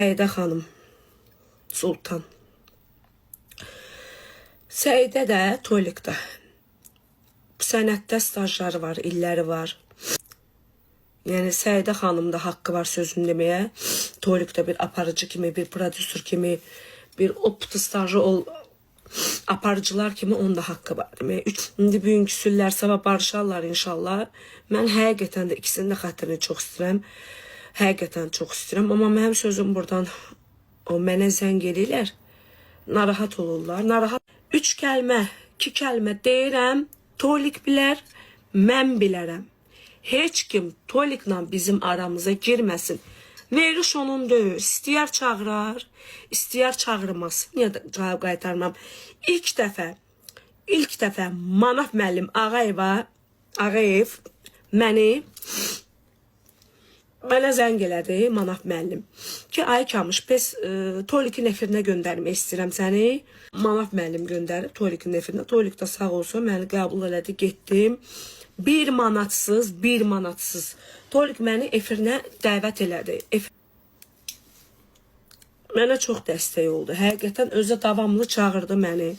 Səidə xanım Sultan. Səidə də Tolikdə. Sənətdə stajları var, illəri var. Yəni Səidə xanım da haqqı var sözünü deməyə. Tolikdə bir aparıcı kimi, bir prodüser kimi, bir opti stajı aparıcılar kimi onun da haqqı var deməyə. İndi bugünkü süllər sabah barışarlar inşallah. Mən həqiqətən də ikisinin də xətrini çox istəyirəm. Həqiqətən çox istəyirəm. Amma mənim sözüm buradan o mənə zəng eləyirlər. Narahat olurlar. Narahat. 3 kəlmə, 2 kəlmə deyirəm. Tolik bilər, mən bilərəm. Heç kim Toliklə bizim aramıza girməsin. Veriş onun deyil. İstəyər çağırar, istəyər çağırmaz. Niyə cavab qaytarmam? İlk dəfə Manaf müəllim Ağayev mənə zəng elədi Manaf müəllim ki, ay Kamış, pes Tolikin efirinə göndərmək istəyirəm səni. Manaf müəllim göndərib Tolikin efirinə. Tolik də sağ olsun məni qəbul elədi, getdim. 1 manatsız. Tolik məni efirinə dəvət elədi. Mənə çox dəstək oldu. Həqiqətən özü davamlı çağırdı məni.